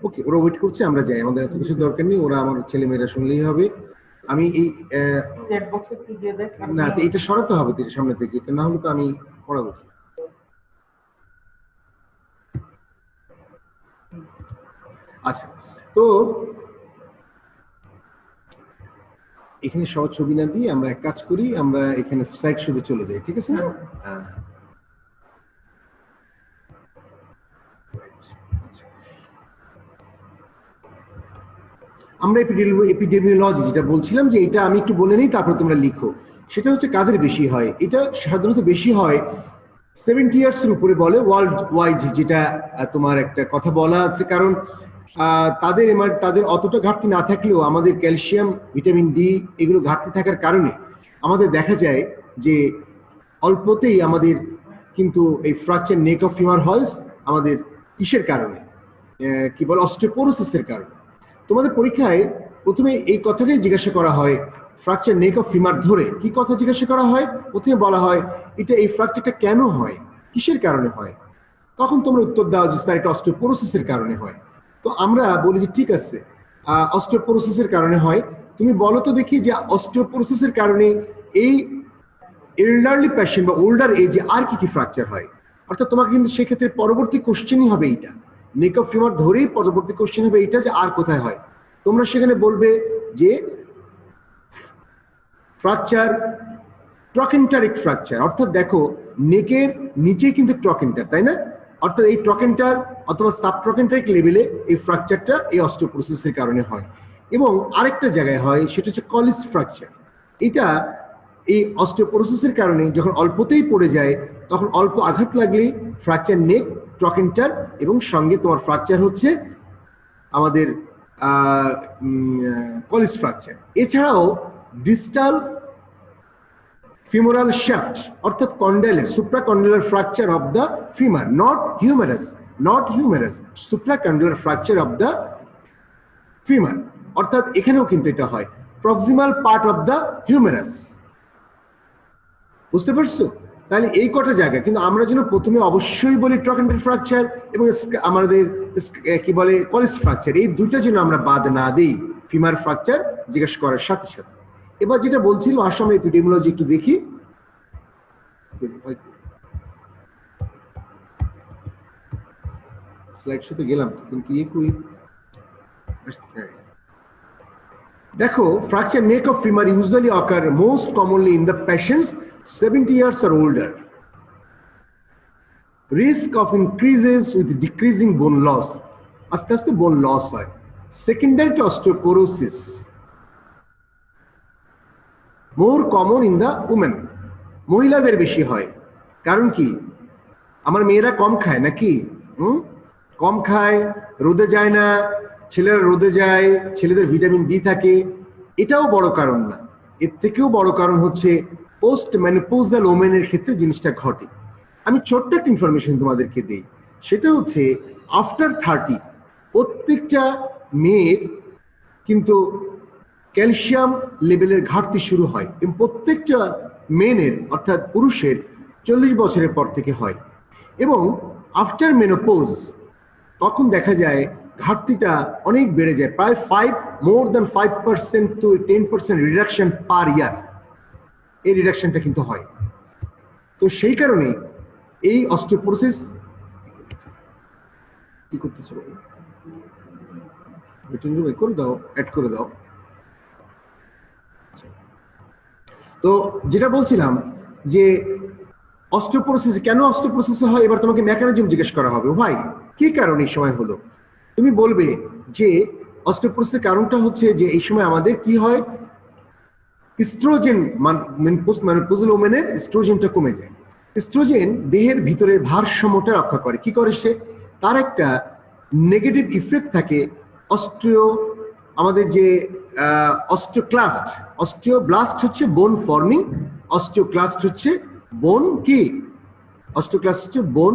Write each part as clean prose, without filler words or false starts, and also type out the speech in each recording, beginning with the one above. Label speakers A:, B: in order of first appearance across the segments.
A: ওকে, ওরা ওয়েট করছে, আমরা যাই, আমাদের এত কিছু দরকার নেই, ওরা আমার ছেলেমেয়েরা শুনলেই হবে। আমি এই
B: চ্যাট বক্সে কি দিয়ে দেখ
A: না, এটা সরাতে হবে তো সামনে থেকে, এটা না হলে তো আমি পড়াবো। আচ্ছা, তো এখানে সহজ ছবি না দিয়ে আমরা এক কাজ করি, আমরা এখানে স্লাইড শোতে চলে যাই, ঠিক আছে না? আমরা এপিডেমিওলজি যেটা বলছিলাম, যে এটা আমি একটু বলে নিই, তারপর তোমরা লিখো। সেটা হচ্ছে কাদের বেশি হয়? এটা সাধারণত বেশি হয় 70 ইয়ার্স এর উপরে বলে ওয়ার্ল্ড ওয়াইড, যেটা তোমার একটা কথা বলা আছে। কারণ তাদের অতটা ঘাটতি না থাকলেও আমাদের ক্যালসিয়াম, ভিটামিন ডি এগুলো ঘাটতি থাকার কারণে আমাদের দেখা যায় যে অল্পতেই আমাদের কিন্তু এই ফ্র্যাকচার নেক অফ ফিমার হয় আমাদের কিসের কারণে, কি বলে, অস্টিওপোরোসিসের কারণে। তোমাদের পরীক্ষায় প্রথমে এই কথাটাই জিজ্ঞাসা করা হয়, ফ্র্যাকচার নেক অফ ফিমার ধরে কি কথা জিজ্ঞাসা করা হয়? প্রথমে বলা হয় এটা এই ফ্র্যাকচারটা কেন হয়, কিসের কারণে হয়? তখন তোমরা উত্তর দাও যে স্যার এটা অস্টিওপোরোসিসের কারণে হয়। তো আমরা বলি যে ঠিক আছে, অস্টিওপোরোসিসের কারণে হয়। তুমি বলো তো দেখি যে অস্টিওপোরোসিসের কারণে এই এল্ডারলি পেশেন্ট বা ওল্ডার এজে আর কি কি ফ্র্যাকচার হয়। অর্থাৎ তোমাকে কিন্তু সেক্ষেত্রে পরবর্তী কোশ্চেনই হবে এইটা, নেক অফ ফিমার ধরেই পরবর্তী কোশ্চেন হবে এইটা যে আর কোথায় হয়। তোমরা সেখানে বলবে যে ফ্র্যাকচার, ট্রকেন্টারিক ফ্র্যাকচার, অর্থাৎ দেখো নেকের নিচে কিন্তু ট্রকেন্টার, তাই না? অর্থাৎ এই ট্রকেন্টার অথবা সাবট্রকেন্টারিক লেভেলে এই ফ্র্যাকচারটা এই অস্টিওপোরোসিসের কারণে হয়। এবং আরেকটা জায়গায় হয়, সেটা হচ্ছে কলিস ফ্র্যাকচার। এটা এই অস্টিওপোরোসিসের কারণে যখন অল্পতেই পড়ে যায়, তখন অল্প আঘাত লাগলেই ফ্র্যাকচার নেক, ট্রকেন্টার এবং সঙ্গে তোমার ফ্র্যাকচার হচ্ছে আমাদের কলিস ফ্র্যাকচার। এছাড়াও ডিস্টাল femoral shaft অর্থাৎ কন্ডাইলের, supracondylar fracture of the femur, not humerus, supracondylar fracture of the femur. অর্থাৎ এখানেও কিন্তু এটা হয় proximal part of the humerus. বুঝতে পারছো? তাহলে এই কটা জায়গা কিন্তু আমরা যেন প্রথমে অবশ্যই বলি ট্রকেন্টার ফ্র্যাকচার এবং আমাদের কি বলে কলিস ফ্র্যাকচার, এই দুইটা যেন আমরা বাদ না দিই ফিমার ফ্র্যাকচার জিজ্ঞেস করার সাথে সাথে। এবার যেটা বলছিল, আসলে আমরা এপিডেমিওলজি একটু দেখি। স্লাইড শোতে গেলাম কিন্তু দেখো, fracture neck of femur usually occur most commonly in the patients 70 years or older. Risk of increases with decreasing bone loss. আস্তে আস্তে বোন লস হয়। Secondary to osteoporosis, more common in the women, মহিলাদের বেশি হয়। কারণ কি? আমার মেয়েরা কম খায় নাকি? কম খায়, রোদে যায় না, ছেলেরা রোদে যায়, ছেলেদের ভিটামিন ডি থাকে, এটাও বড় কারণ না। এর থেকেও বড় কারণ হচ্ছে পোস্ট মেনোপজাল ওমেনের ক্ষেত্রে জিনিসটা ঘটে। আমি ছোট্ট একটা ইনফরমেশন তোমাদেরকে দিই, সেটা হচ্ছে আফটার 30 প্রত্যেকটা মেয়ের কিন্তু ক্যালসিয়াম লেভেলের ঘাটতি শুরু হয় এবং প্রত্যেকটা মেনের অর্থাৎ পুরুষের 40 বছরের পর থেকে হয়। এবং আফটার মেনোপোজ তখন দেখা যায় ঘাটতিটা অনেক বেড়ে যায়, প্রায় more than 5% to 10% রিডাকশন পার ইয়ার, এই রিডাকশনটা কিন্তু হয়। তো সেই কারণে এই অস্টিওপোরোসিস কি করতেছে, করে দাও, অ্যাড করে দাও। তো যেটা বলছিলাম যে অস্টিওপোরোসিস কেন অস্টিওপোরোসিস হয়, এবার তোমাকে মেকানিজম জিজ্ঞেস করা হবে, ভাই কি কারণে এই সময় হলো। তুমি বলবে যে অস্টিওপোরোসিসের কারণটা হচ্ছে যে এই সময় আমাদের কি হয়, ইস্ট্রোজেন, মেনোপজাল ওমেনের ইস্ট্রোজেনটা কমে যায়। ইস্ট্রোজেন দেহের ভিতরে ভারসাম্যটা রক্ষা করে। কি করে সে? তার একটা নেগেটিভ ইফেক্ট থাকে আমাদের যে অস্টিওক্লাস্ট, অস্টিওব্লাস্ট হচ্ছে বোন ফর্মিং, অস্টিওক্লাস্ট হচ্ছে বোন কি, অস্টিওক্লাস্ট হচ্ছে বোন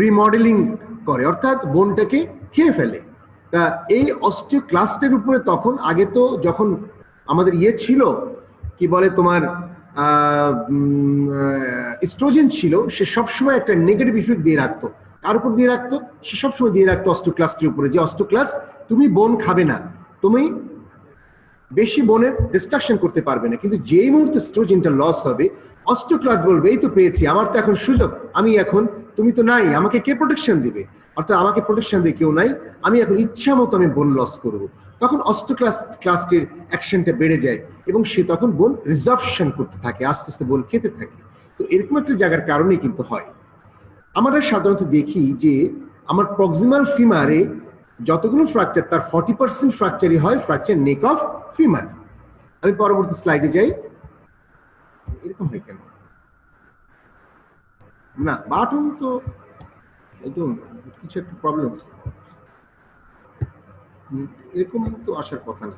A: রিমডেলিং করে, অর্থাৎ বোনটাকে খেয়ে ফেলে। তা এই অস্টিওক্লাস্টের উপরে তখন আগে তো যখন আমাদের ছিল কি বলে তোমার ইস্ট্রোজেন ছিল, সে সবসময় একটা নেগেটিভ ইফেক্ট দিয়ে রাখতো। কার উপর দিয়ে রাখতো? সে সবসময় দিয়ে রাখতো অস্টোক্লাস্টের উপরে, যে অস্টোক্লাস্ট তুমি বোন খাবে না, তুমি বেশি বোনের ডিস্ট্রাকশন করতে পারবে না। কিন্তু যেই মুহূর্তে স্ট্রোজেনটা লস হবে, অস্টোক্লাস্ট বলবে এই তো পেয়েছি, আমার তো এখন সুযোগ, আমি এখন, তুমি তো নাই, আমাকে কে প্রোটেকশন দিবে? অর্থাৎ আমাকে প্রোটেকশন দিয়ে কেউ নাই, আমি এখন ইচ্ছা মতো আমি বোন লস করব। তখন অস্টোক্লাস্টের অ্যাকশনটা বেড়ে যায় এবং সে তখন বোন রিজর্পশন করতে থাকে, আস্তে আস্তে বোন খেতে থাকে। তো এরকম একটা জায়গার কারণেই কিন্তু হয়। আমরা সাধারণত দেখি যে আমার প্রক্সিমাল ফিমারে যতগুলো ফ্র্যাকচার, তার 40% ফ্র্যাকচারই হয় ফ্র্যাকচার নেক অফ ফিমার। আমি পরবর্তী স্লাইডে যাই। এরকম হয় কেন? না, বাটন তো একদম কিছু একটা প্রবলেম আছে, এরকম তো আসার কথা না।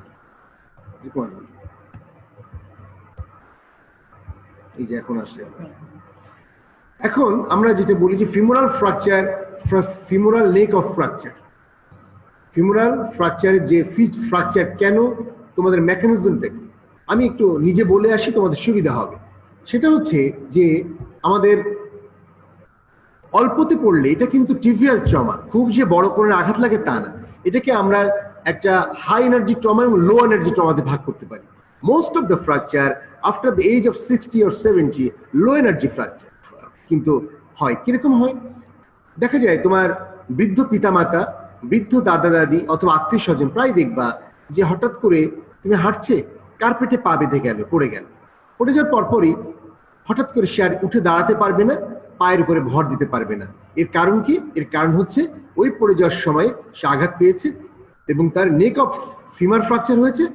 A: এই যে এখন আসে। এখন আমরা যেটা বলি যে femoral fracture, femoral neck of fracture, femoral ফ্র্যাকচারের যে ফ্র্যাকচার কেন, তোমাদের মেকানিজমটা কি, আমি একটু নিজে বলে আসি, তোমাদের সুবিধা হবে। সেটা হচ্ছে যে আমাদের অল্পতে পড়লে এটা কিন্তু ট্রিভিয়াল ট্রমা, খুব যে বড় করে আঘাত লাগে তা না। এটাকে আমরা একটা হাই এনার্জি ট্রমা এবং লো এনার্জি ট্রমাতে ভাগ করতে পারি। Most of the fracture after the age of 60 or 70 low energy fracture কিন্তু হয়। কিরকম হয়? দেখা যায় তোমার বৃদ্ধ পিতামাতা, বৃদ্ধ দাদা দাদি অথবা আত্মীয় স্বজন প্রায় দেখবা যে হঠাৎ করে তুমি হাঁটছে, কার্পেটে পা বেঁধে গেল, পড়ে গেল, পড়ে যাওয়ার পরপরই হঠাৎ করে সে আর উঠে দাঁড়াতে পারবে না, পায়ের উপরে ভর দিতে পারবে না। এর কারণ কি? এর কারণ হচ্ছে ওই পড়ে যাওয়ার সময় সে আঘাত পেয়েছে এবং তার নেক অফ ফিমার ফ্র্যাকচার হয়েছে,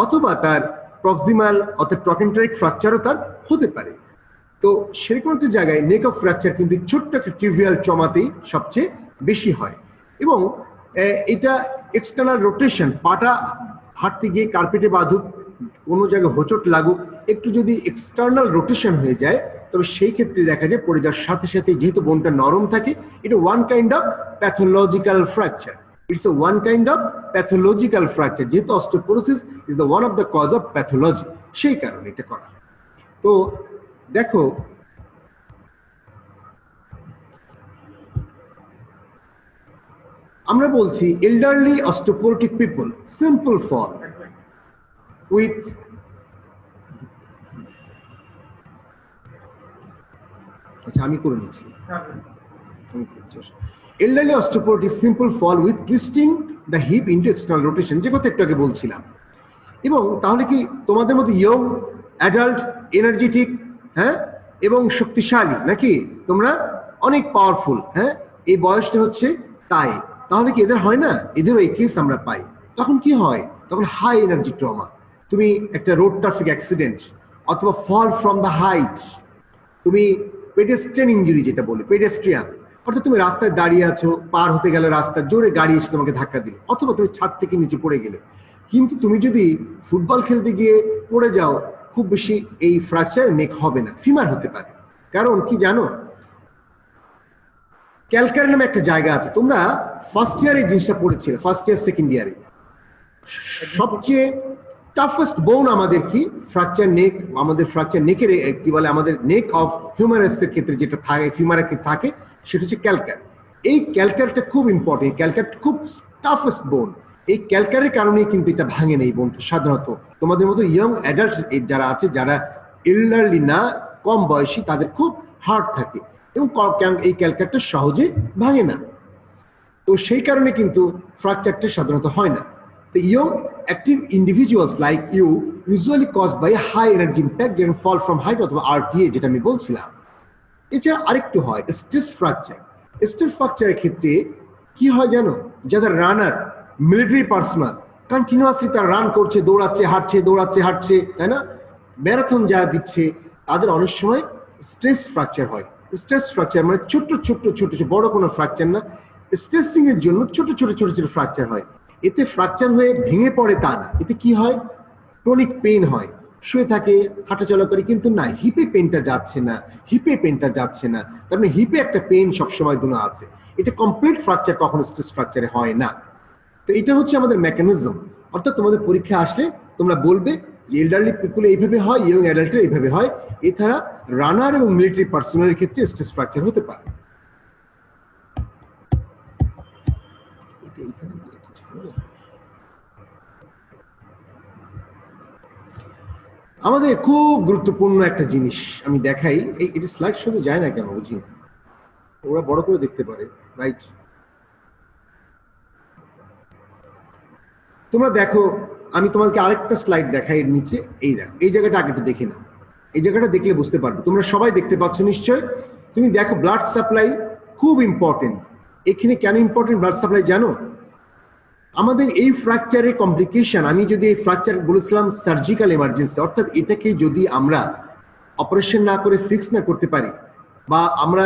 A: অথবা তার প্রক্সিমাল অর্থাৎ ট্রকেন্টারিক ফ্র্যাকচারও তার হতে পারে। তো সেরকম একটা জায়গায় নেক অফ ফ্র্যাকচার কিন্তু ছোট্ট একটা ট্রিভিয়াল ট্রমাতেই সবচেয়ে বেশি হয়। এবং এটা এক্সটার্নাল রোটেশন, পাটা হাঁটতে গিয়ে কার্পেটে বাঁধুক, কোনো জায়গায় হোঁচট লাগুক, একটু যদি এক্সটার্নাল রোটেশন হয়ে যায়, তবে সেই ক্ষেত্রে দেখা যায় পড়ে যাওয়ার সাথে সাথে, যেহেতু বোনটা নরম থাকে, এটা one kind of pathological fracture. It's a one kind of pathological fracture, যেহেতু osteoporosis is the one of the cause of pathology, সেই কারণে এটা করা। তো দেখো, আমরা বলছি elderly osteoporotic people simple fall with আমি করে নিচ্ছি। Elderly osteoporosis simple fall with twisting the hip into external rotation, যে কথা একটু আগে বলছিলাম। এবং তাহলে কি তোমাদের মধ্যে ইয়ং, অ্যাডাল্ট, এনার্জেটিক, হ্যাঁ, এবং শক্তিশালী, নাকি তোমরা অনেক পাওয়ারফুল, হ্যাঁ, এই বয়সটা হচ্ছে তাই। তাহলে কি এদের হয় না? এদেরও এই কেস আমরা পাই। তখন কি হয়? তখন হাই এনার্জি ট্রমা, তুমি একটা রোড ট্রাফিক অ্যাক্সিডেন্ট অথবা ফল ফ্রম দ্য হাইট, তুমি পেডেস্ট্রিয়ান ইঞ্জুরি যেটা বলি, পেডেস্ট্রিয়ান অর্থাৎ তুমি রাস্তায় দাঁড়িয়ে আছো, পার হতে গেলে রাস্তা জোরে গাড়ি এসে তোমাকে ধাক্কা দিল, অথবা তুমি ছাদ থেকে নিচে পড়ে গেলে। কিন্তু তুমি যদি ফুটবল খেলতে গিয়ে পড়ে যাও, খুব বেশি এই ফ্র্যাকচার নেক হবে না, ফিমার হতে পারে। কারণ কি জানো? ক্যালকার নামে একটা জায়গা আছে, তোমরা ফার্স্ট ইয়ারে জিনিসটা পড়েছিলে, ফার্স্ট ইয়ার সেকেন্ড ইয়ারে। সবচেয়ে টাফেস্ট বোন আমাদের কি ফ্র্যাকচার নেক, আমাদের ফ্র্যাকচার নেকের কি বলে, আমাদের নেক অফ হিউম্যারাসের ক্ষেত্রে যেটা থাকে, ফিমারের ক্ষেত্রে থাকে, সেটা হচ্ছে ক্যালকার। এই ক্যালকারটা খুব ইম্পর্টেন্ট, ক্যালকারটা খুব টাফেস্ট বোন। এই ক্যালকারের কারণে কিন্তু এটা ভাঙে না এই বোনটা। সাধারণত তোমাদের মতো ইয়ং অ্যাডাল্ট যারা আছে, যারা এল্ডারলি না, কম বয়সী, তাদের খুব হার্ড থাকে এবং এই ক্যালকারটা সহজে ভাঙে না। তো সেই কারণে কিন্তু ফ্র্যাকচারটা সাধারণত হয় না। The young active individuals like you usually caused by a high energy impact যেমন fall from height অথবা RTA যেটা আমি বলছিলাম। এছাড়া আরেকটু হয় স্ট্রেস ফ্র্যাকচার। স্ট্রেস ফ্র্যাকচারের ক্ষেত্রে কি হয় জানো? যাদের রানার, মিলিটারি পার্সোনাল, কন্টিনিউয়াসলি তারা রান করছে, দৌড়াচ্ছে, হাঁটছে, দৌড়াচ্ছে, হাঁটছে, তাই না, ম্যারাথন যারা দিচ্ছে, তাদের অনেক সময় স্ট্রেস ফ্র্যাকচার হয়। স্ট্রেস ফ্র্যাকচার মানে ছোট্ট ছোট্ট ছোট ছোট, বড় কোনো ফ্র্যাকচার না, স্ট্রেসিং এর জন্য ছোট ছোট ছোট ছোট ফ্র্যাকচার হয়। এতে ফ্র্যাকচার হয়ে ভেঙে পড়ে তা না, এতে কি হয়? ক্রনিক পেইন হয়, শুয়ে থাকে, হাঁটাচলা করে, কিন্তু না, হিপে পেনটা যাচ্ছে না, হিপে পেনটা যাচ্ছে না, তার মানে হিপে একটা পেন সবসময় দুনো আছে। এটা কমপ্লিট ফ্র্যাকচার কখনো স্ট্রেস ফ্র্যাকচারে হয় না। তো এটা হচ্ছে আমাদের মেকানিজম। অর্থাৎ তোমাদের পরীক্ষা আসলে তোমরা বলবে যে এল্ডারলি পিপল এইভাবে হয়, ইয়ং অ্যাডাল্টের এইভাবে হয়। এছাড়া রানার এবং মিলিটারি পার্সোনালের ক্ষেত্রে স্ট্রেস ফ্র্যাকচার হতে পারে। এইখানে দিয়ে একটা ঝামেলা। আমাদের খুব গুরুত্বপূর্ণ একটা জিনিস আমি দেখাই, এটা স্লাইড শোতে যায় না কেন বুঝি না, ওরা বড় করে দেখতে পারে, রাইট? তোমরা দেখো, আমি তোমাকে আরেকটা স্লাইড দেখাই এর নিচে, এই দেখো এই জায়গাটা আগে একটু দেখে নাও, এই জায়গাটা দেখলে বুঝতে পারবে, তোমরা সবাই দেখতে পাচ্ছ নিশ্চয়। তুমি দেখো ব্লাড সাপ্লাই খুব ইম্পর্টেন্ট। এখানে কেন ইম্পর্টেন্ট ব্লাড সাপ্লাই জানো? আমাদের এই ফ্র্যাকচারের কমপ্লিকেশন, আমি যদি এই ফ্র্যাকচার বলেছিলাম সার্জিক্যাল এমার্জেন্সি, অর্থাৎ এটাকে যদি আমরা অপারেশন না করে ফিক্স না করতে পারি, বা আমরা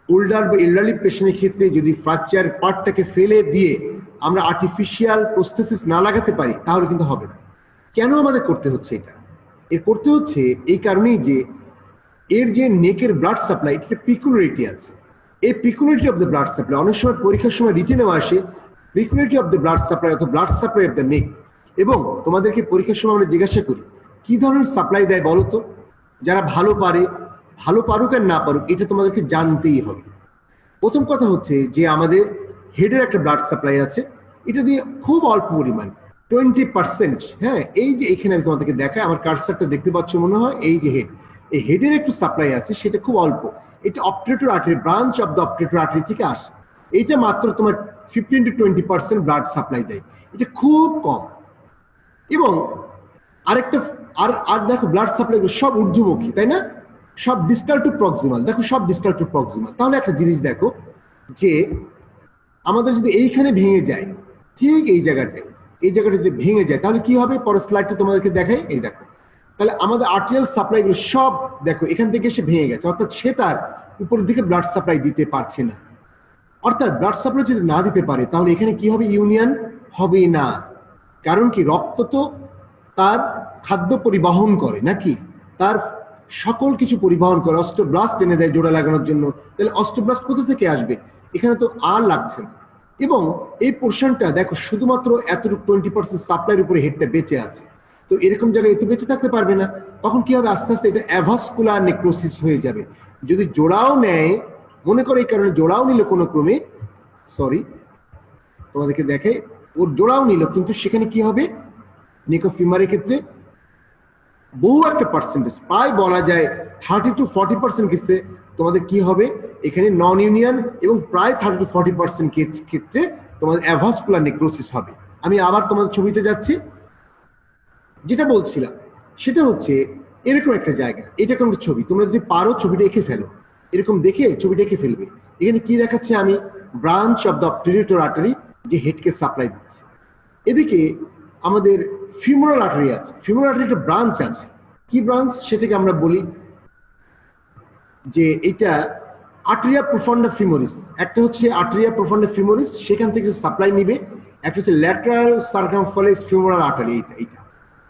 A: ওল্ডার বা এল্ডারলি পেশেন্টের ক্ষেত্রে যদি ফ্র্যাকচার পার্টটাকে ফেলে দিয়ে আমরা আর্টিফিশিয়াল প্রস্থেসিস না লাগাতে পারি, তাহলে কিন্তু হবে না। কেন আমাদের করতে হচ্ছে এটা? এর করতে হচ্ছে এই কারণেই যে এর যে নেকের ব্লাড সাপ্লাই, এটা পিকুলারিটি আছে। এই peculiarity of the blood supply অনেক সময় পরীক্ষার সময় রিটেনেও আসে, peculiarity of the blood supply অথবা blood supply of the neck. এবং তোমাদেরকে পরীক্ষার সময় আমরা জিজ্ঞাসা করি কি ধরনের সাপ্লাই দেয় বলো তো। যারা ভালো পারে, ভালো পারুক আর না পারুক, এটা তোমাদেরকে জানতেই হবে। প্রথম কথা হচ্ছে যে আমাদের হেডের একটা ব্লাড সাপ্লাই আছে, এটা দিয়ে খুব অল্প পরিমাণ 20%, হ্যাঁ, এই যে এখানে আমি তোমাদেরকে দেখাই, আমার কার্সারটা দেখতে পাচ্ছ মনে হয়, এই যে হেড, এই হেডের একটু সাপ্লাই আছে, সেটা খুব অল্প। এটা obturator artery, branch of the obturator artery থেকে আসে। এইটা মাত্র তোমার 15 to 20% ব্লাড সাপ্লাই দেয়, এটা খুব কম। এবং আরেকটা আর দেখো ব্লাড সাপ্লাই সব ঊর্ধ্বমুখী, তাই না? সব ডিস্টাল টু প্রক্সিমাল, দেখো সব ডিস্টাল টু প্রক্সিমাল। তাহলে একটা জিনিস দেখো যে আমাদের যদি এইখানে ভেঙে যায়, ঠিক এই জায়গাটায়, এই জায়গাটা যদি ভেঙে যায়, তাহলে কি হবে? পরের স্লাইডটা তোমাদেরকে দেখাই, এই দেখো। তাহলে আমাদের আর্টেরিয়াল সাপ্লাই গুলো সব দেখো এখান থেকে এসে ভেঙে গেছে, অর্থাৎ সে তার উপরের দিকে ব্লাড সাপ্লাই দিতে পারছে না। অর্থাৎ ব্লাড সাপ্লাই যদি না দিতে পারে, তাহলে এখানে কি হবে? ইউনিয়ন হবে না। কারণ কি? রক্ত তো তার খাদ্য পরিবহন করে নাকি, তার সকল কিছু পরিবহন করে, অস্টোব্লাস্ট এনে দেয় জোড়া লাগানোর জন্য। তাহলে অস্টোব্লাস্ট কোথা থেকে আসবে? এখানে তো আর লাগছে না। এবং এই পোর্শনটা দেখো শুধুমাত্র এতটুকু 20% সাপ্লাইয়ের উপরে হেডটা বেঁচে আছে। তো এরকম জায়গায় এতে বেঁচে থাকতে পারবে না। তখন কি হবে? আস্তে আস্তে এটা অ্যাভাসকুলার নেক্রোসিস হয়ে যাবে। যদি জোড়াও নেয়, মনে করে এই কারণে জোড়াও নিল কোনো ক্রমে, সরি তোমাদেরকে দেখে, ওর জোড়াও নিল, কিন্তু সেখানে কি হবে? নেকোফিমারের ক্ষেত্রে বহু একটা পার্সেন্টেজ, প্রায় বলা যায় 30 to 40% কেসে তোমাদের কি হবে? এখানে নন ইউনিয়ন, এবং প্রায় 30 to 40% ক্ষেত্রে তোমাদের অ্যাভাসকুলার নেক্রোসিস হবে। আমি আবার তোমাদের ছবিতে যাচ্ছি, যেটা বলছিলাম সেটা হচ্ছে এরকম একটা জায়গা, এটা কোন ছবি, তোমরা যদি পারো ছবিটা এঁকে ফেলো, এরকম দেখে ছবিটা এঁকে ফেলবে। এখানে কি দেখাচ্ছে? আমি branch of the obturator artery যে হেডকে সাপ্লাই দিচ্ছে। এদিকে আমাদের ফিমোরাল আর্টারি আছে, ফিমোরাল আর্টারি একটা ব্রাঞ্চ আছে। কি ব্রাঞ্চ? সেটাকে আমরা বলি যে এটা আর্টেরিয়া প্রোফান্ডা ফিমোরিস। একটা হচ্ছে আর্টেরিয়া প্রোফান্ডা ফিমোরিস, সেখান থেকে সাপ্লাই নিবে। একটা হচ্ছে ল্যাটারাল সার্কামফারেন্স ফিমোরাল আর্টারি, এইটা।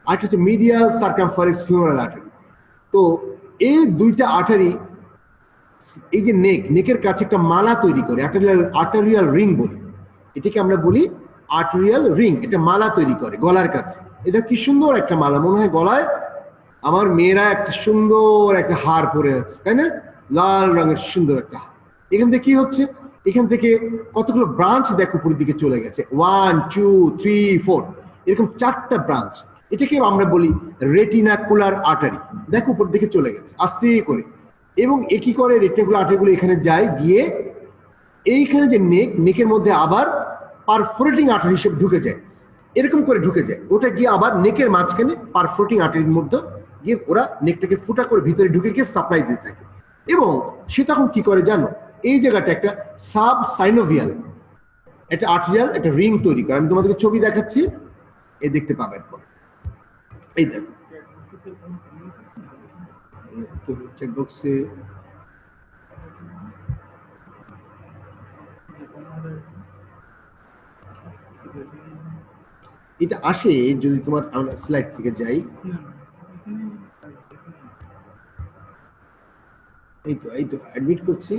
A: আর হচ্ছে মিডিয়াল সার্কামফারেন্স ফিমোরাল আর্টারি। তো এই দুইটা আর্টারি, এই যে নেকের কাছে একটা মালা তৈরি করে, আর্টারিয়াল রিং বলি, এটাকে আমরা বলি আর্টারিয়াল রিং। এটা মালা তৈরি করে গলার কাছে। এটা কি সুন্দর একটা মালা, মনে হয় গলায় আমার মেয়েরা একটা সুন্দর একটা হার পরে আছে, তাই না? লাল রঙের সুন্দর একটা হার। এখান থেকে কি হচ্ছে? এখান থেকে কতগুলো ব্রাঞ্চ দেখো উপরের দিকে চলে গেছে, 1 2 3 4, এরকম 4টা ব্রাঞ্চ। এটাকে আমরা বলি রেটিনাকুলার আর্টারি। দেখো উপর দিকে চলে গেছে আস্তে করে। এবং এ কি করে? রেটিনাকুলার আর্টারিগুলো এখানে যায়, গিয়ে এইখানে যে নেকের মধ্যে আবার পারফোরেটিং আর্টারি হিসেবে ঢুকে যায়, এরকম করে ঢুকে যায়। ওটা গিয়ে আবার নেকের মাঝখানে পারফোরেটিং আর্টারির মধ্যে গিয়ে ওরা নেকটাকে ফুটা করে ভিতরে ঢুকে গিয়ে সাপ্লাই দিতে থাকে। এবং সে তখন কি করে জানো? এই জায়গাটা একটা সাব সাইনোভিয়াল একটা আর্টারিয়াল একটা রিং তৈরি করে। আমি তোমাদেরকে ছবি দেখাচ্ছি, এই দেখতে পাবেন। এই দেখো চেক বক্সে এটা আসে। যদি তোমার আমরা স্লাইড থেকে যাই, এই তো অ্যাডমিট করছি।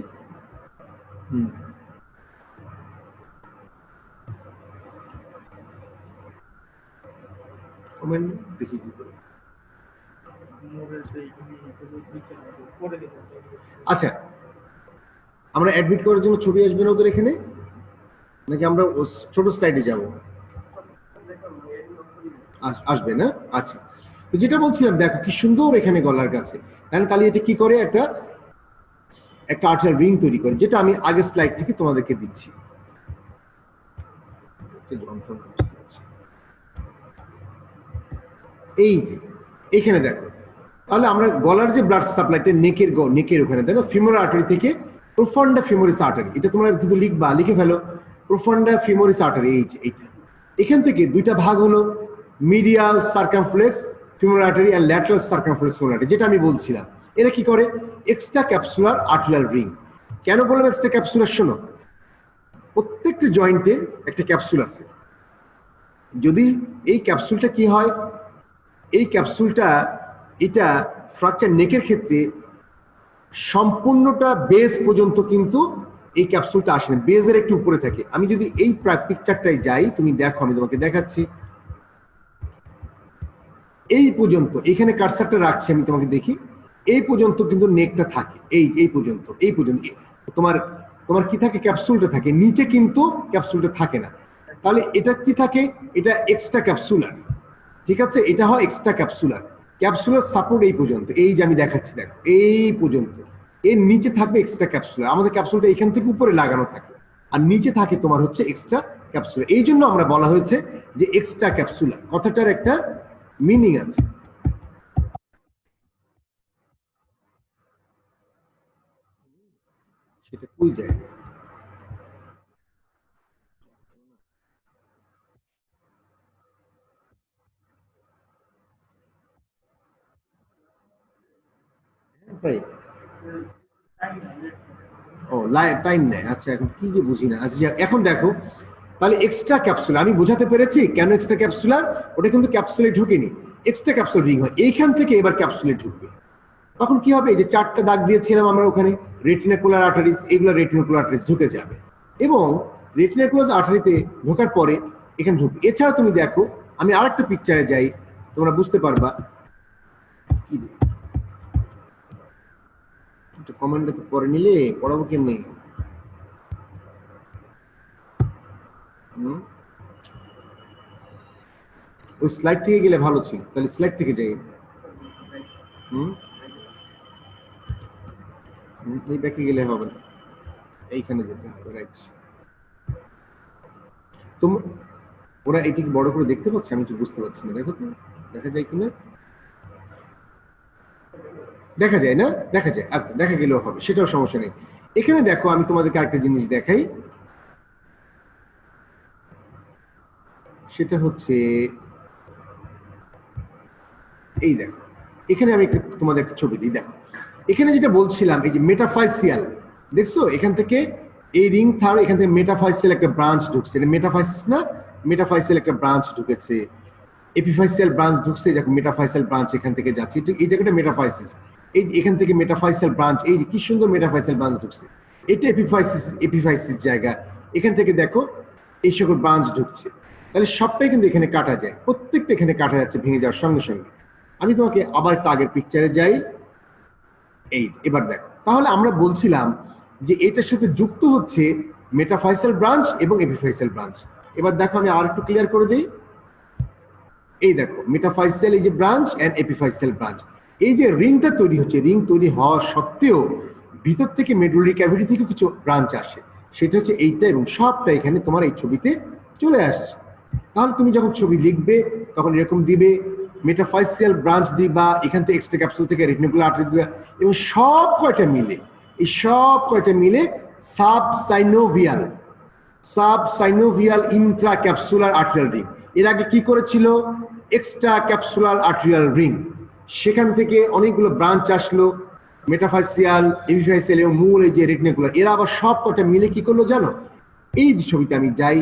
A: কমেন্ট দেখি কি করে। আচ্ছা, আমরা অ্যাডমিট করার জন্য ছবি আসবে না ওদের এখানে? নাকি আমরা ছোট স্লাইডে যাব? আসবে না? আচ্ছা, তো যেটা বলছিলাম দেখো কি সুন্দর এখানে গলার কাছে, তাহলে এটা কি করে একটা আর্টিফিশিয়াল রিং তৈরি করে, যেটা আমি আগের স্লাইড থেকে তোমাদেরকে দিচ্ছি। এই যে এখানে দেখো, তাহলে আমরা গলার যে ব্লাড সাপ্লাইটা নেকের ওখানে দেখো, ফিমোরাল আর্টারি থেকে প্রোফান্ডা ফিমোরিস আর্টারি, এটা তোমরা কিন্তু লিখে ফেলো, প্রোফান্ডা ফিমোরিস আর্টারি। এই যে এইটা, এখান থেকে দুইটা ভাগ হলো, মিডিয়াল সার্কামফ্লেক্স ফিমোরাল আর্টারি আর ল্যাটারাল সার্কামফ্লেক্স ফিমোরাল আর্টারি, যেটা আমি বলছিলাম। এরা কি করে? Extra capsular arterial ring. কেন বললাম এক্সট্রা ক্যাপসুলার? শোনো, প্রত্যেকটা জয়েন্টে একটা ক্যাপসুল আছে। যদি এই ক্যাপসুলটা কি হয়, এই ক্যাপসুলটা এটা ফ্র্যাকচার নেকের ক্ষেত্রে সম্পূর্ণটা বেস পর্যন্ত কিন্তু এই ক্যাপসুলটা আসে না, বেজের একটু উপরে থাকে। আমি যদি এই পিকচারটায় যাই, তুমি দেখো, আমি তোমাকে দেখাচ্ছি, এই পর্যন্ত এখানে কার্সারটা রাখছি আমি, তোমাকে দেখি, এই পর্যন্ত কিন্তু নেকটা থাকে, এই পর্যন্ত তোমার কি থাকে? ক্যাপসুলটা থাকে, নিচে কিন্তু ক্যাপসুলটা থাকে না। তাহলে এটা কি থাকে? এটা এক্সট্রা ক্যাপসুলার, ঠিক আছে? এটা হয় এক্সট্রা ক্যাপসুলার। ক্যাপসুলার সাপোর্ট এই পর্যন্ত, এই যে আমি দেখাচ্ছি, দেখো এই পর্যন্ত, এর নিচে থাকবে এক্সট্রা ক্যাপসুলার। আমাদের ক্যাপসুলটা এখান থেকে উপরে লাগানো থাকে, আর নিচে থাকে তোমার হচ্ছে এক্সট্রা ক্যাপসুলার। এই জন্য আমরা বলা হয়েছে যে এক্সট্রা ক্যাপসুলার, কথাটার একটা মিনিং আছে। সেটা কই যায়? তাই? ও টাইম নেয়, আচ্ছা, এখন কি যে বুঝি না। আচ্ছা, এখন দেখো, তাহলে এক্সট্রা ক্যাপসুলার আমি বোঝাতে পেরেছি কেন এক্সট্রা ক্যাপসুলার। ওটা কিন্তু ক্যাপসুলে ঢুকেনি, এক্সট্রা ক্যাপসুল রিং হয় এইখান থেকে, এবার ক্যাপসুলে ঢুকবে। তখন কি হবে? এই যে 4টা দাগ দিয়েছিলাম আমরা ওখানে, রেটিনাকুলার আর্টারিজ, এগুলো রেটিনাকুলার আর্টারিজ ঢুকে যাবে, এবং রেটিনাকুলার আর্টারিতে ঢোকার পরে এখানে ঢুকবে। এছাড়া তুমি দেখো, আমি আরেকটা পিকচারে যাই, তোমরা বুঝতে পারবা। কমেন্টটা তো পরে নিলে পড়াবো কেমনি? ওই স্লাইড থেকে গেলে ভালো ছিল, তাহলে স্লাইড থেকে যাই। এই ব্যাকে গেলে হবে না, এইখানে যেতে হবে, রাইট। তো ওরা এটিকে বড় করে দেখতে পাচ্ছে, আমি তো বুঝতে পারছি না, দেখো তো দেখা যায় কিনা? দেখা যায় না? দেখা যায়, দেখা গেলেও হবে, সেটাও সমস্যা নেই। এখানে দেখো, আমি তোমাদেরকে আরেকটা জিনিস দেখাই, সেটা হচ্ছে এই দেখো, এখানে আমি তোমাদের একটা ছবি দিই, দেখো এখানে যেটা বলছিলাম, এই যে মেটাফাইসিয়াল, দেখছো এখান থেকে এই রিং থার্ড, এখান থেকে মেটাফাইসিয়াল একটা ব্রাঞ্চ ঢুকছে, এটা মেটাফাইসিস না? মেটাফাইসিয়াল একটা ব্রাঞ্চ ঢুকেছে, এপিফাইসিয়াল ব্রাঞ্চ ঢুকছে, দেখো মেটাফাইসিয়াল ব্রাঞ্চ এখান থেকে যাচ্ছে, এই জায়গাটা মেটাফাইসিস। এই যে এখান থেকে মেটাফাইসিয়াল ব্রাঞ্চ, এই যে কি সুন্দর মেটাফাইসিয়াল ব্রাঞ্চ ঢুকছে, এটা এপিফাইসিস জায়গা। এখান থেকে দেখো এই সকল ব্রাঞ্চ ঢুকছে, তাহলে সবটাই কিন্তু এখানে কাটা যায়, প্রত্যেকটা এখানে কাটা যাচ্ছে ভেঙে যাওয়ার সঙ্গে সঙ্গে। আমি তোমাকে আবার একটা আগের পিকচারে যাই, এই এবার দেখো, তাহলে আমরা বলছিলাম যে এটার সাথে যুক্ত হচ্ছে মেটাফাইসিয়াল ব্রাঞ্চ এবং এপিফাইসিয়াল ব্রাঞ্চ। এবার দেখো, আমি আর একটু ক্লিয়ার করে দিই, এই দেখো মেটাফাইসিয়াল, এই যে ব্রাঞ্চ এন্ড এপিফাইসিয়াল ব্রাঞ্চ। এই যে রিংটা তৈরি হচ্ছে, রিং তৈরি হওয়া সত্ত্বেও ভিতর থেকে মেডুলারি ক্যাভিটি থেকে কিছু ব্রাঞ্চ আসে, সেটা হচ্ছে এইটা, এবং সবটা এখানে তোমার এই ছবিতে চলে আসছে। তাহলে তুমি যখন ছবি লিখবে তখন এরকম দিবে, মেটাফাইসিয়াল ব্রাঞ্চ দিবা, এখান থেকে এক্সট্রা ক্যাপসুল থেকে রেটিনাকুলার আর্টারি দিবা, এবং সব কয়টা মিলে, এই সব কয়টা মিলে সাবসাইনোভিয়াল ইন্ট্রা ক্যাপসুলার আর্টারিয়াল রিং। এর আগে কি করেছিল? Extra capsular arterial ring. সেখান থেকে অনেকগুলো ব্রাঞ্চ আসলো, মেটাফাইসিয়াল, এপিফাইসিয়াল এবং মূল এই যে রেটিনাকুলার, এরা আবার সব কয়টা মিলে কি করলো জানো? এই যে ছবিতে আমি যাই,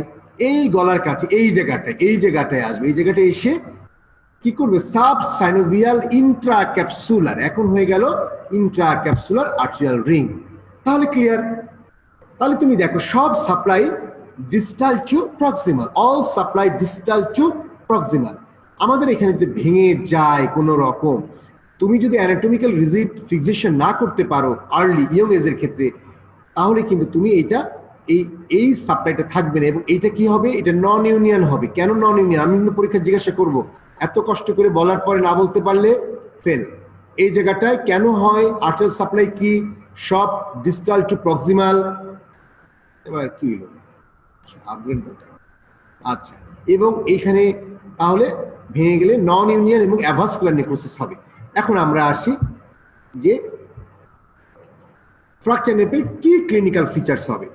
A: এই গলার কাছে এই জায়গাটায় আসবে, এই জায়গাটায় এসে কি করবে? সাবসাইনোভিয়াল ইন্ট্রা ক্যাপসুলার, এখন হয়ে গেল ইন্ট্রা ক্যাপসুলার আর্টারিয়াল রিং। তাহলে ক্লিয়ার? তাহলে তুমি দেখো, সব supply distal to proximal, all supply distal to proximal. আমাদের এখানে যদি ভেঙে যায় কোনো রকম, তুমি যদি অ্যানাটমিক্যাল রিজিড ফিক্সেশন না করতে পারো আর্লি ইয়ং এজের ক্ষেত্রে, তাহলে কিন্তু তুমি এটা এই এই সাপ্লাইটা থাকবে না এবং এইটা কি হবে, এটা নন ইউনিয়ন হবে। কেন নন ইউনিয়ন আমি কিন্তু পরীক্ষা জিজ্ঞাসা করব, এত কষ্ট করে বলার পরে না বলতে পারলে ফেল। এই জায়গাটায় কেন হয়, আর্টারিয়াল সাপ্লাই কি সব ডিস্টাল টু প্রক্সিমাল, এবার কি হলো আপগ্রেড দরকার। আচ্ছা, এবং এইখানে তাহলে ভেঙে গেলে নন ইউনিয়ন এবং অ্যাভাসকুলার নেক্রোসিস হবে। এখন আমরা আসি যে ফ্র্যাকচার নেপে কি ক্লিনিক্যাল ফিচার্স হবে।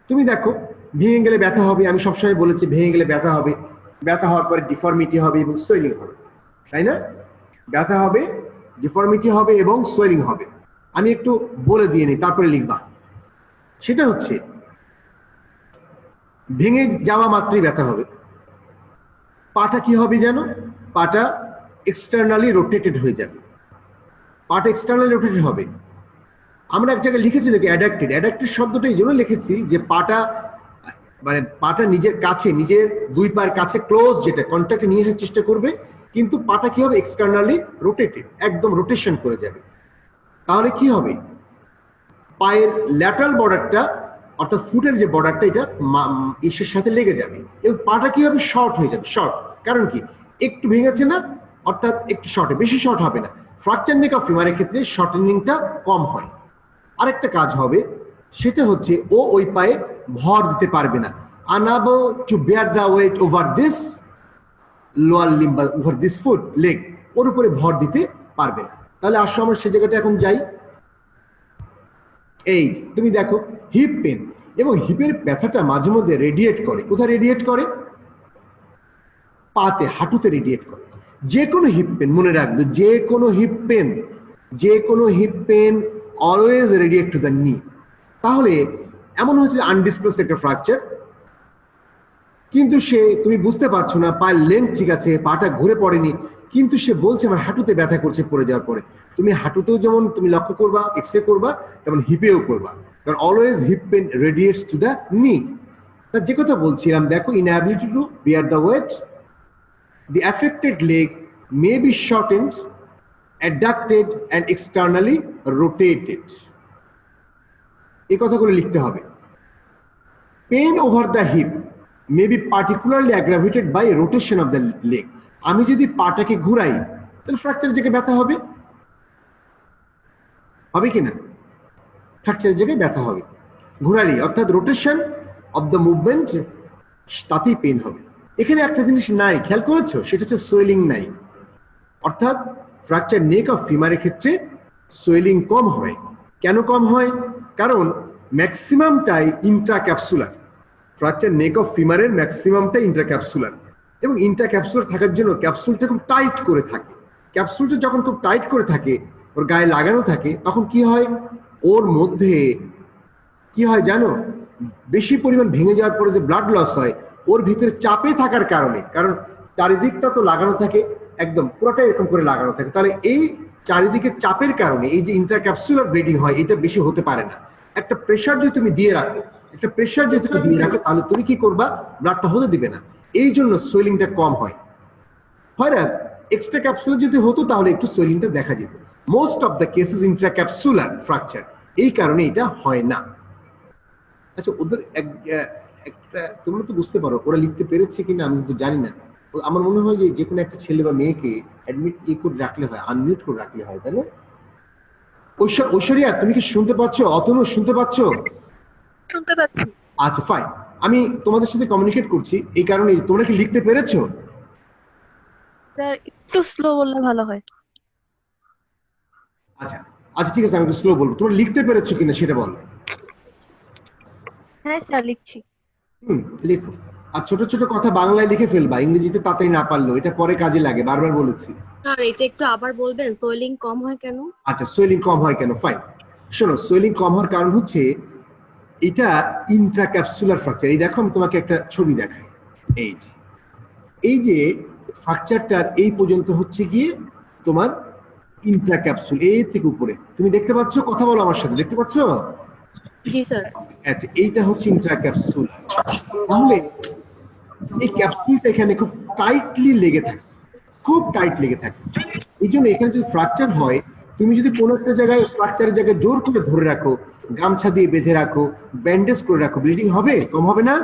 A: তুমি দেখো ভেঙে গেলে ব্যথা হবে, আমি সবসময় বলেছি ভেঙে গেলে ব্যথা হবে, ব্যথা হওয়ার পরে ডিফর্মিটি হবে এবং সোয়েলিং হবে, তাই না? ব্যথা হবে, ডিফর্মিটি হবে এবং সোয়েলিং হবে। আমি একটু বলে দিয়ে নিই তারপরে লিখবা। সেটা হচ্ছে ভেঙে যাওয়া মাত্রই ব্যথা হবে। পাটা কি হবে জানো, পাটা এক্সটার্নালি রোটেটেড হয়ে যাবে, পাটা এক্সটার্নালি রোটেটেড হবে। আমরা এক জায়গায় লিখেছি দেখি অ্যাডাক্টেড, অ্যাডাক্টেড শব্দটা এই জন্য লিখেছি যে পাটা মানে পাটা নিজের কাছে, নিজের দুই পায়ের কাছে ক্লোজ, যেটা কন্ট্যাক্টে নিয়ে আসার চেষ্টা করবে, কিন্তু পাটা কি হবে এক্সটার্নালি রোটেটেড, একদম রোটেশন করে যাবে। তাহলে কি হবে, পায়ের ল্যাটারাল বর্ডারটা অর্থাৎ ফুটের যে বর্ডারটা এটা ইসের সাথে লেগে যাবে এবং পাটা কি হবে শর্ট হয়ে যাবে। শর্ট কারণ কি, একটু ভেঙেছে না, অর্থাৎ একটু শর্টে, বেশি শর্ট হবে না। ফ্র্যাকচার নেক অফ ফিমারের ক্ষেত্রে শর্টেনিংটা কম হয়। আরেকটা কাজ হবে সেটা হচ্ছে ও ওই পায়ে ভর দিতে পারবে না, unable to bear the weight over this lower limb, over this foot leg, ওর উপরে ভর দিতে পারবে না। তাহলে আসো আমরা সে জায়গাটা এখন যাই। এই তুমি দেখো হিপ পেন, এবং হিপের ব্যথাটা মাঝে মধ্যে রেডিয়েট করে। কোথায় রেডিয়েট করে? পাতে, হাঁটুতে রেডিয়েট করে। যে কোনো হিপ পেন মনে রাখবে, যে কোনো হিপ পেন, যে কোনো heap pen always radiate two the নি। তাহলে এমন হচ্ছে আনডিসপ্লেসড একটা ফ্র্যাকচার, কিন্তু সে তুমি বুঝতে পারছো না, পায়ের লেন্থ ঠিক আছে, পাটা ঘুরে পড়েনি, কিন্তু সে বলছে আমার হাঁটুতে ব্যথা করছে পড়ে যাওয়ার পরে। তুমি হাঁটুতেও যেমন তুমি লক্ষ্য করবা, এক্সরে করবা, তেমন হিপেও করবা, কারণ always hip pain radiates to the knee. তা যে কথা বলছিলাম দেখো, inability to bear the weight, the affected leg may be shortened, adducted and externally rotated. এই কথাগুলো লিখতে হবে। Pain over the hip may be particularly aggravated by rotation of the leg. আমি যদি পাটাকে ঘুরাই তাহলে ফ্র্যাকচারের জায়গায় ব্যথা হবে, হবে কি না? ফ্র্যাকচারের জায়গায় ব্যথা হবে ঘুরালি, অর্থাৎ রোটেশন অফ দ্য মুভমেন্ট, তাতেই পেন হবে। এখানে একটা জিনিস নাই, খেয়াল করেছো, সেটা হচ্ছে সোয়েলিং নাই। অর্থাৎ ফ্র্যাকচার নেক অফ ফিমারের ক্ষেত্রে সোয়েলিং কম হয়। কেন কম হয়? কারণ ম্যাক্সিমামটাই ইন্ট্রাক্যাপসুলার। ফ্র্যাকচার নেক অফ ফিমারের ম্যাক্সিমামটা ইন্ট্রাক্যাপসুলার, এবং ইন্ট্রাক্যাপসুলার থাকার জন্য ক্যাপসুলটা খুব টাইট করে থাকে। ক্যাপসুলটা যখন খুব টাইট করে থাকে, ওর গায়ে লাগানো থাকে, তখন কি হয়, ওর মধ্যে কি হয় জানো, বেশি পরিমাণ ভেঙে যাওয়ার পরে যে ব্লাড লস হয়, ওর ভিতরে চাপে থাকার কারণে, কারণ চারিদিকটা তো লাগানো থাকে, একদম পুরোটাই এরকম করে লাগানো থাকে, তাহলে এই চারিদিকে চাপের কারণে এই যে ইন্ট্রাক্যাপসুলার ব্লিডিং হয়, এটা বেশি হতে পারে না। একটা প্রেসার যদি তুমি দিয়ে রাখো, একটা প্রেসার যদি তুমি দিয়ে রাখো, তাহলে তুমি কি করবা, ব্লাডটা হতে দিবে না, এই জন্য সোয়েলিংটা কম হয়। হয়রাস এক্সট্রা ক্যাপসুলার যদি হতো তাহলে একটু সোয়েলিংটা দেখা যেত। Most of the cases intracapsular fracture, এই কারণে এটা হয় না। আচ্ছা, ওদের একটা তোমরা তো বুঝতে পারো ওরা লিখতে পেরেছে কিনা আমি কিন্তু জানি না। আমার মনে হয় যে যে কোনো একটা ছেলে বা মেয়েকে অ্যাডমিট করে রাখলে হয়, আনমিউট করে রাখলে হয়, তাই না? ঐশ্বরিয়া তুমি কি শুনতে পাচ্ছ? অতনু শুনতে পাচ্ছ?
C: শুনতে পাচ্ছি।
A: আচ্ছা ফাইন, আমি তোমাদের সাথে কমিউনিকেট করছি এই কারণে। তোমরা কি লিখতে পেরেছো?
C: স্যার একটু স্লো বললে ভালো হয়।
A: আচ্ছা আচ্ছা ঠিক আছে, আমি একটু স্লো বলবো। তোমরা লিখতে পেরেছো কিনা সেটা বলো।
C: হ্যাঁ স্যার লিখছি।
A: লিখো। আর ছোট ছোট কথা বাংলায় লিখে ফেলবা, ইংরেজিতে তাড়াতাড়ি না পারলেও, এটা পরে কাজে লাগে, বারবার বলেছি।
D: স্যার এটা একটু আবার বলবেন, সোয়েলিং কম হয় কেন?
A: আচ্ছা, সোয়েলিং কম হয় কেন, ফাইন। শোনো, সোয়েলিং কম হওয়ার কারণ হচ্ছে এটা ইন্ট্রাক্যাপসুলার ফ্র্যাকচার। এই দেখো আমি তোমাকে একটা ছবি দেখাই। এই যে ফ্র্যাকচারটার এই পর্যন্ত হচ্ছে গিয়ে তোমার ইন্ট্রাক্যাপসুল, এই থেকে উপরে তুমি দেখতে পাচ্ছ, কথা বলো আমার সাথে, দেখতে পাচ্ছ?
D: জি স্যার।
A: আচ্ছা, এইটা হচ্ছে ইন্ট্রাক্যাপসুল। তাহলে এই ক্যাপসুলটা এখানে খুব টাইটলি লেগে থাকে, খুব টাইট লেগে থাকে। এই জন্য এখানে যদি ফ্র্যাকচার হয় তুমি যদি কোনো একটা জায়গায় ফ্র্যাকচারের জায়গায় জোর করে ধরে রাখো, গামছা দিয়ে বেঁধে রাখো, ব্যান্ডেজ করে রাখো, ব্লিডিং হবে? কম হবে না?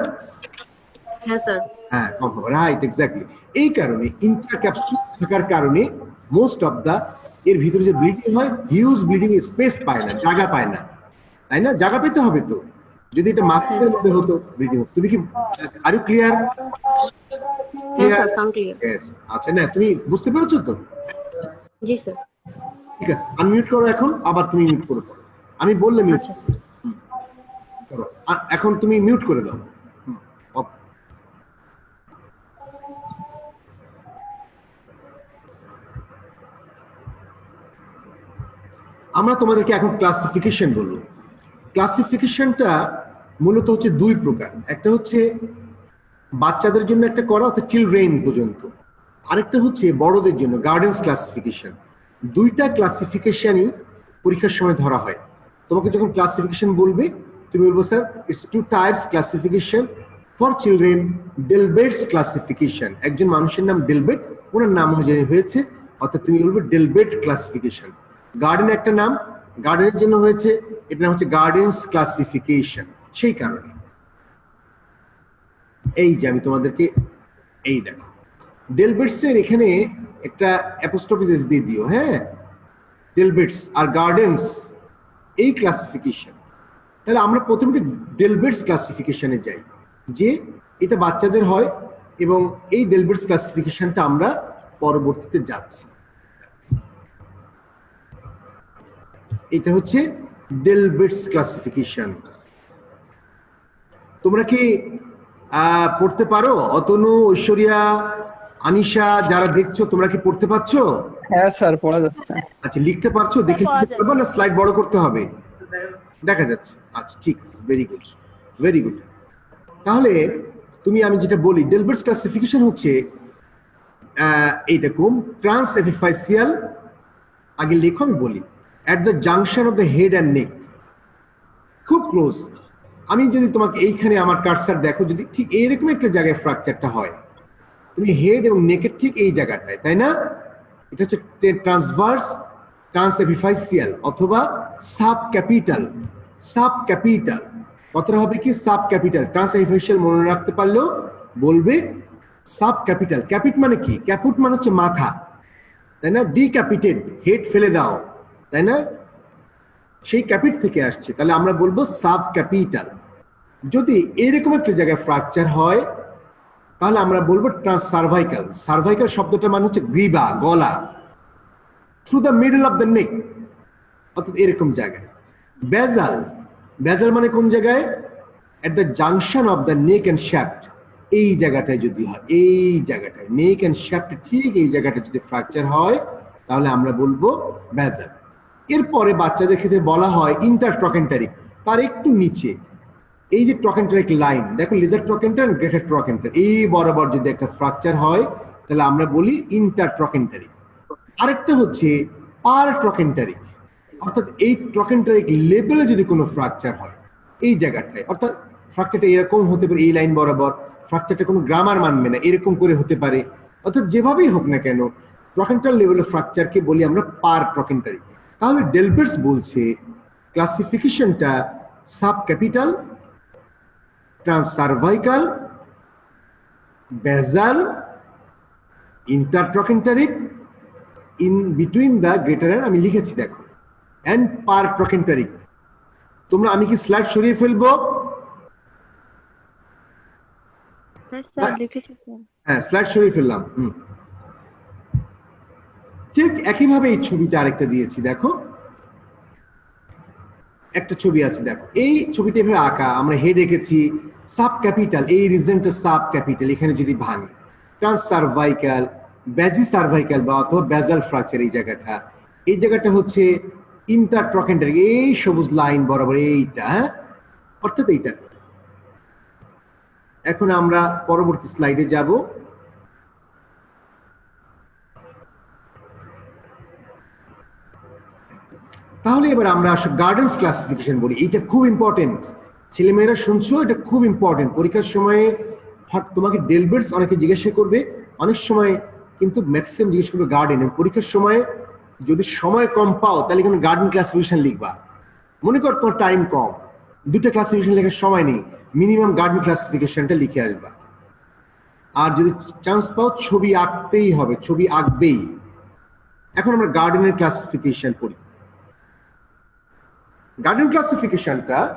D: হ্যাঁ স্যার।
A: হ্যাঁ, কম হবে, রাইট, এক্স্যাক্টলি। এই কারণে ইন্ট্রাক্যাপসুল থাকার কারণে মোস্ট অফ দা এর ভিতরে যে ব্লিডিং হয়, হিউজ ব্লিডিং স্পেস পায় না, জায়গা পায় না, তাই না? জায়গা পেতে হবে তো। যদি এটা মাস্কের মধ্যে হতো ব্লিডিং হতো। তুমি কি আর ইউ ক্লিয়ার?
D: হ্যাঁ স্যার, সাউন্ড ক্লিয়ার।
A: यस। আচ্ছা, না তুমি বুঝতে পেরেছো তো?
D: জি স্যার।
A: ঠিক আছে, আনমিউট করো এখন, আবার তুমি মিউট করে পড়ো। আমি বললে মিউট
D: আচ্ছা স্যার।
A: করো। এখন তুমি মিউট করে দাও। আমরা তোমাদেরকে এখন ক্লাসিফিকেশন বলবো। ক্লাসিফিকেশনটা মূলত হচ্ছে দুই প্রকার। একটা হচ্ছে বাচ্চাদের জন্য একটা করা, অর্থাৎ চিলড্রেন পর্যন্ত। আরেকটা হচ্ছে বড়দের জন্য, গার্ডেন্স ক্লাসিফিকেশন। দুইটা ক্লাসিফিকেশনই পরীক্ষার সময় ধরা হয়। তোমাকে যখন ক্লাসিফিকেশন বলবে, তুমি বলবো sir it's two types classification for children, Delbet's classification. একজন মানুষের নাম ডেলবেট, ওনার নাম অনুযায়ী হয়েছে, অর্থাৎ তুমি বলবে ডেলবেট ক্লাসিফিকেশন। গার্ডেন একটা নাম, গার্ডেনের জন্য হয়েছে, এটা নাম হচ্ছে গার্ডেন্স ক্লাসিফিকেশন। সেই কারণে এই যে আমি তোমাদেরকে এই দেখো ডেলবেটস এর এখানে একটা অ্যাপোস্ট্রফি এস দিয়ে দিও। হ্যাঁ, ডেলবেটস আর গার্ডেন্স এই ক্লাসিফিকেশন। তাহলে আমরা প্রথমে ডেলবেটস ক্লাসিফিকেশনে যাই, যে এটা বাচ্চাদের হয়, এবং এই ডেলবেটস ক্লাসিফিকেশনটা আমরা পরবর্তীতে যাচ্ছি। এটা হচ্ছে ডেলবেটস ক্লাসিফিকেশন। তোমরা কি পড়তে পারো? অতনু, ঐশ্বরিয়া, আনিশা, যারা দেখছো তোমরা কি পড়তে পারছো?
B: হ্যাঁ স্যার, পড়া যাচ্ছে।
A: আচ্ছা, লিখতে পারছো? দেখে লিখতে পারবো না স্লাইড বড় করতে হবে? দেখা যাচ্ছে। আচ্ছা, ঠিক আছে, ভেরি গুড, ভেরি গুড। তাহলে তুমি, আমি যেটা বলি, ডেলবেটস ক্লাসিফিকেশন হচ্ছে এইরকম ট্রান্স এপিফাইসিয়াল, আগে লেখো আমি বলি, at the junction of the head and neck, খুব ক্লোজ। আমি যদি তোমাকে এইখানে আমার কার্সার দেখো, যদি ঠিক এইরকম একটা জায়গায় ফ্র্যাকচারটা হয়, তুমি হেড এবং নেকের ঠিক এই জায়গাটায়, তাই না? এটা হচ্ছে ট্রান্সভার্স ট্রান্স এপিফাইসিয়াল অথবা সাব ক্যাপিটাল। সাব ক্যাপিটাল কথাটা হবে কি? Sub capital. ট্রান্স এপিফাইসিয়াল মনে রাখতে পারলেও বলবে সাব ক্যাপিটাল। ক্যাপিট মানে কি? ক্যাপুট মানে হচ্ছে মাথা, তাই না? ডিক্যাপিটেড, হেড ফেলে দাও, তাই না? সেই ক্যাপিট থেকে আসছে, তাহলে আমরা বলবো সাব ক্যাপিটাল। যদি এরকম একটা জায়গায় ফ্র্যাকচার হয়, তাহলে আমরা বলবো ট্রান্স সার্ভাইকাল। সার্ভাইকাল শব্দটা মানে হচ্ছে গ্রীবা, গলা, through the middle of the নেক, অর্থাৎ এরকম জায়গায়। বেজাল, বেজাল মানে কোন জায়গায়? At the junction of the neck and shaft, এই জায়গাটায় যদি হয়, এই জায়গাটায় নেক অ্যান্ড শ্যাফট, ঠিক এই জায়গাটা যদি ফ্র্যাকচার হয়, তাহলে আমরা বলবো বেজাল। এরপরে বাচ্চাদের ক্ষেত্রে বলা হয় ইন্টার ট্রকেন্টারিক, তার একটু নিচে এই যে ট্রকেন্টারিক লাইন দেখো, লেজার ট্রকেন্টার, গ্রেটার ট্রকেন্টার, এই বরাবর যদি একটা ফ্র্যাকচার হয়, তাহলে আমরা বলি ইন্টার ট্রকেন্টারিক। আরেকটা হচ্ছে পার ট্রকেন্টারিক, অর্থাৎ এই ট্রকেন্টারিক লেভেলে যদি কোনো ফ্র্যাকচার হয় এই জায়গাটায়, অর্থাৎ ফ্র্যাকচারটা এরকম হতে পারে, এই লাইন বরাবর, ফ্র্যাকচারটা কোনো গ্রামার মানবে না, এরকম করে হতে পারে, অর্থাৎ যেভাবেই হোক না কেন, ট্রকেন্টার লেভেলের ফ্র্যাকচারকে বলি আমরা পার ট্রকেন্টারিক। তাহলে ডেলবেটস বলছে ক্লাসিফিকেশনটা sub capital, transcervical, basal, intertrochanteric, in between the greater and, আমি লিখেছি দেখো, অ্যান্ড পার ট্রকেন্টারিক। তোমরা, আমি কি স্লাইড সরিয়ে ফেলবো?
C: হ্যাঁ স্যার, লিখেছি স্যার।
A: হ্যাঁ, স্লাইড সরিয়ে ফেললাম। ঠিক একইভাবে এই ছবিটা আরেকটা দিয়েছি, দেখো একটা ছবি আছে, দেখো এই ছবিটা এভাবে আঁকা, আমরা হেড রেখেছি সাব ক্যাপিটাল, এই রিজনটা সাব ক্যাপিটাল, এখানে যদি ভাঙে ট্রান্স সার্ভাইকাল, ব্যাজি সার্ভাইকাল বা অথবা বেজাল ফ্র্যাকচার, এই জায়গাটা হচ্ছে ইন্টার ট্রকেন্টারিক, এই সবুজ লাইন বরাবর এইটা, অর্থাৎ এইটা। এখন আমরা পরবর্তী স্লাইডে যাব। তাহলে এবার আমরা আসলে গার্ডেন্স ক্লাসিফিকেশন বলি, এটা খুব ইম্পর্টেন্ট। ছেলেমেয়েরা শুনছো, এটা খুব ইম্পর্টেন্ট। পরীক্ষার সময়ে তোমাকে ডেলবেটস অনেকে জিজ্ঞাসা করবে, অনেক সময় কিন্তু ম্যাক্সিমাম জিজ্ঞেস করবে গার্ডেন। পরীক্ষার সময় যদি সময় কম পাও তাহলে এখানে গার্ডেন ক্লাসিফিকেশন লিখবা। মনে কর তোমার টাইম কম, দুটো ক্লাসিফিকেশন লেখার সময় নেই, মিনিমাম গার্ডেন ক্লাসিফিকেশনটা লিখে আসবা। আর যদি চান্স পাও ছবি আঁকতেই হবে, ছবি আঁকবেই। এখন আমরা গার্ডেনের ক্লাসিফিকেশন পড়ি। গার্ডেন ক্লাসিফিকেশনটা